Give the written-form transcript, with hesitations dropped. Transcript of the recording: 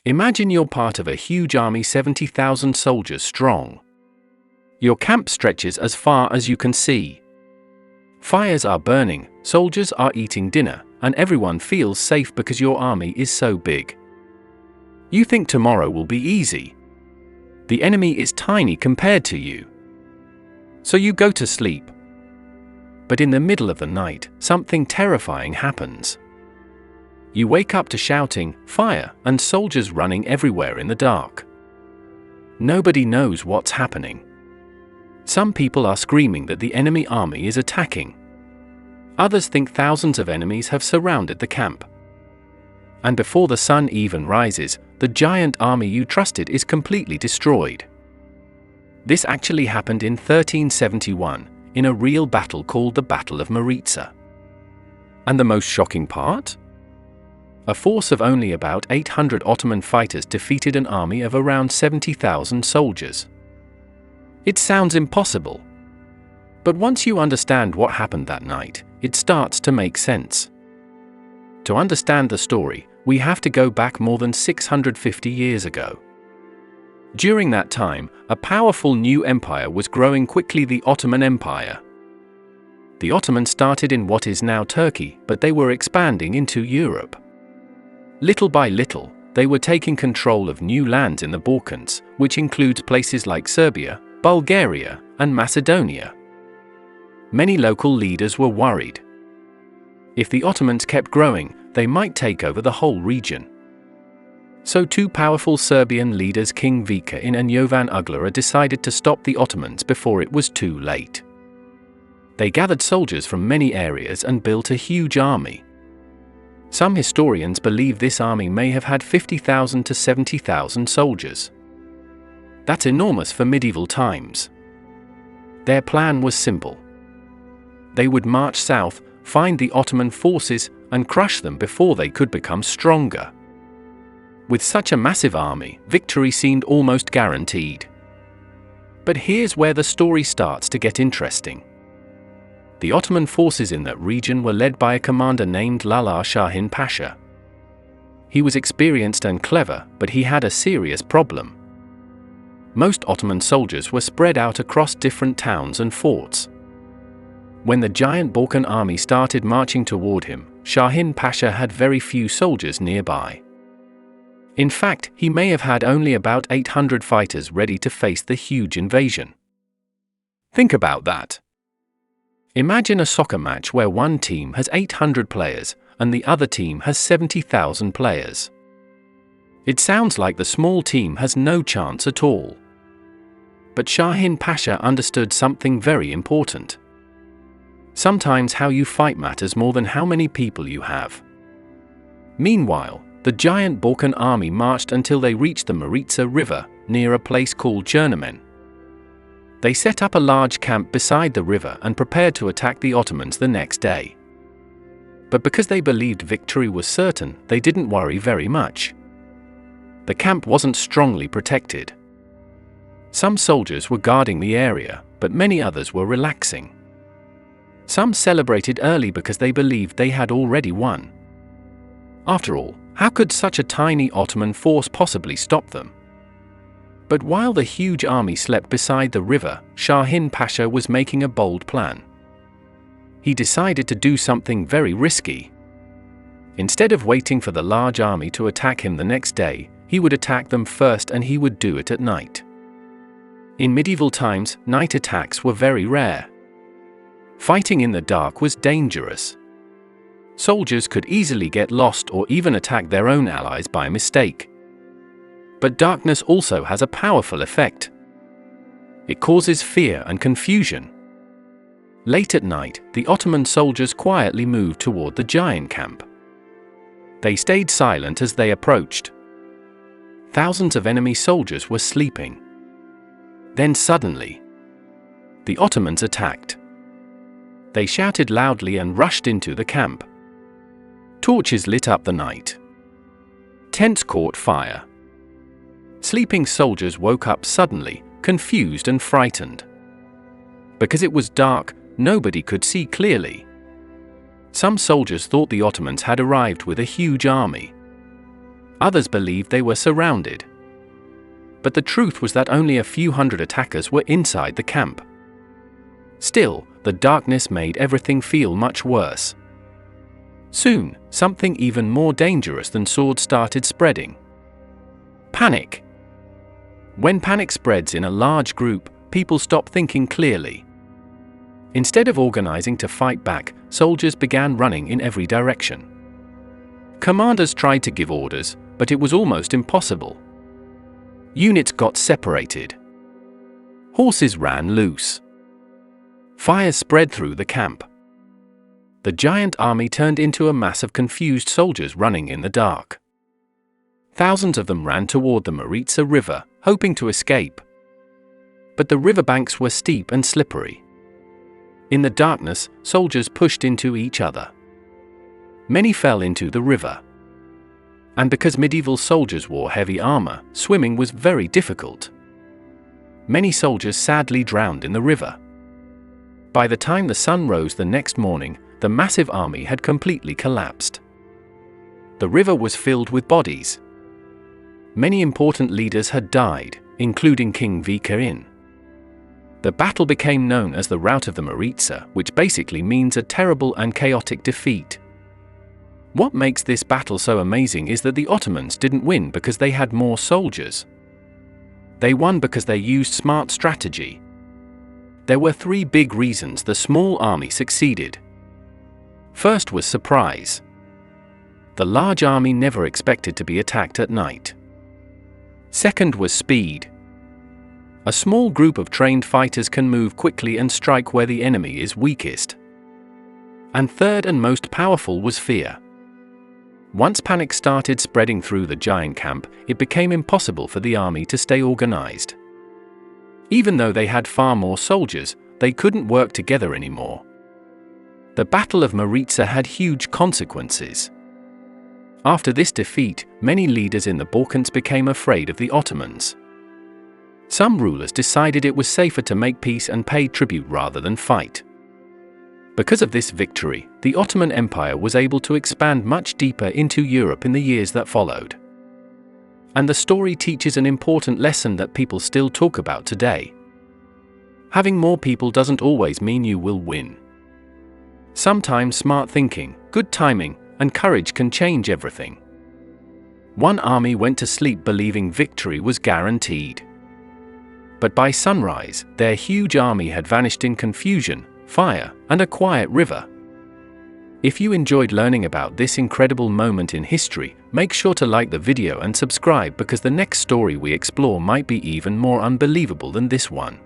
Imagine you're part of a huge army 70,000 soldiers strong. Your camp stretches as far as you can see. Fires are burning, soldiers are eating dinner, and everyone feels safe because your army is so big. You think tomorrow will be easy. The enemy is tiny compared to you. So you go to sleep. But in the middle of the night, something terrifying happens. You wake up to shouting, fire, and soldiers running everywhere in the dark. Nobody knows what's happening. Some people are screaming that the enemy army is attacking. Others think thousands of enemies have surrounded the camp. And before the sun even rises, the giant army you trusted is completely destroyed. This actually happened in 1371, in a real battle called the Battle of Maritsa. And the most shocking part? A force of only about 800 Ottoman fighters defeated an army of around 70,000 soldiers. It sounds impossible. But once you understand what happened that night, it starts to make sense. To understand the story, we have to go back more than 650 years ago. During that time, a powerful new empire was growing quickly, the Ottoman Empire. The Ottomans started in what is now Turkey, but they were expanding into Europe. Little by little, they were taking control of new lands in the Balkans, which includes places like Serbia, Bulgaria, and Macedonia. Many local leaders were worried. If the Ottomans kept growing, they might take over the whole region. So two powerful Serbian leaders, King Vukadin and Jovan Uglara, decided to stop the Ottomans before it was too late. They gathered soldiers from many areas and built a huge army. Some historians believe this army may have had 50,000 to 70,000 soldiers. That's enormous for medieval times. Their plan was simple. They would march south, find the Ottoman forces, and crush them before they could become stronger. With such a massive army, victory seemed almost guaranteed. But here's where the story starts to get interesting. The Ottoman forces in that region were led by a commander named Lala Shahin Pasha. He was experienced and clever, but he had a serious problem. Most Ottoman soldiers were spread out across different towns and forts. When the giant Balkan army started marching toward him, Shahin Pasha had very few soldiers nearby. In fact, he may have had only about 800 fighters ready to face the huge invasion. Think about that. Imagine a soccer match where one team has 800 players and the other team has 70,000 players. It sounds like the small team has no chance at all. But Shahin Pasha understood something very important. Sometimes how you fight matters more than how many people you have. Meanwhile, the giant Balkan army marched until they reached the Maritsa River, near a place called Chernomen. They set up a large camp beside the river and prepared to attack the Ottomans the next day. But because they believed victory was certain, they didn't worry very much. The camp wasn't strongly protected. Some soldiers were guarding the area, but many others were relaxing. Some celebrated early because they believed they had already won. After all, how could such a tiny Ottoman force possibly stop them? But while the huge army slept beside the river, Shahin Pasha was making a bold plan. He decided to do something very risky. Instead of waiting for the large army to attack him the next day, he would attack them first, and he would do it at night. In medieval times, night attacks were very rare. Fighting in the dark was dangerous. Soldiers could easily get lost or even attack their own allies by mistake. But darkness also has a powerful effect. It causes fear and confusion. Late at night, the Ottoman soldiers quietly moved toward the giant camp. They stayed silent as they approached. Thousands of enemy soldiers were sleeping. Then suddenly, the Ottomans attacked. They shouted loudly and rushed into the camp. Torches lit up the night. Tents caught fire. Sleeping soldiers woke up suddenly, confused and frightened. Because it was dark, nobody could see clearly. Some soldiers thought the Ottomans had arrived with a huge army. Others believed they were surrounded. But the truth was that only a few hundred attackers were inside the camp. Still, the darkness made everything feel much worse. Soon, something even more dangerous than swords started spreading. Panic. When panic spreads in a large group, people stop thinking clearly. Instead of organizing to fight back, soldiers began running in every direction. Commanders tried to give orders, but it was almost impossible. Units got separated. Horses ran loose. Fires spread through the camp. The giant army turned into a mass of confused soldiers running in the dark. Thousands of them ran toward the Maritsa River, hoping to escape. But the riverbanks were steep and slippery. In the darkness, soldiers pushed into each other. Many fell into the river. And because medieval soldiers wore heavy armor, swimming was very difficult. Many soldiers sadly drowned in the river. By the time the sun rose the next morning, the massive army had completely collapsed. The river was filled with bodies. Many important leaders had died, including King Vikarin. The battle became known as the Rout of the Maritsa, which basically means a terrible and chaotic defeat. What makes this battle so amazing is that the Ottomans didn't win because they had more soldiers. They won because they used smart strategy. There were three big reasons the small army succeeded. First was surprise. The large army never expected to be attacked at night. Second was speed. A small group of trained fighters can move quickly and strike where the enemy is weakest. And third and most powerful was fear. Once panic started spreading through the giant camp, it became impossible for the army to stay organized. Even though they had far more soldiers, they couldn't work together anymore. The Battle of Maritsa had huge consequences. After this defeat, many leaders in the Balkans became afraid of the Ottomans. Some rulers decided it was safer to make peace and pay tribute rather than fight. Because of this victory, the Ottoman Empire was able to expand much deeper into Europe in the years that followed. And the story teaches an important lesson that people still talk about today. Having more people doesn't always mean you will win. Sometimes smart thinking, good timing, and courage can change everything. One army went to sleep believing victory was guaranteed. But by sunrise, their huge army had vanished in confusion, fire, and a quiet river. If you enjoyed learning about this incredible moment in history, make sure to like the video and subscribe because the next story we explore might be even more unbelievable than this one.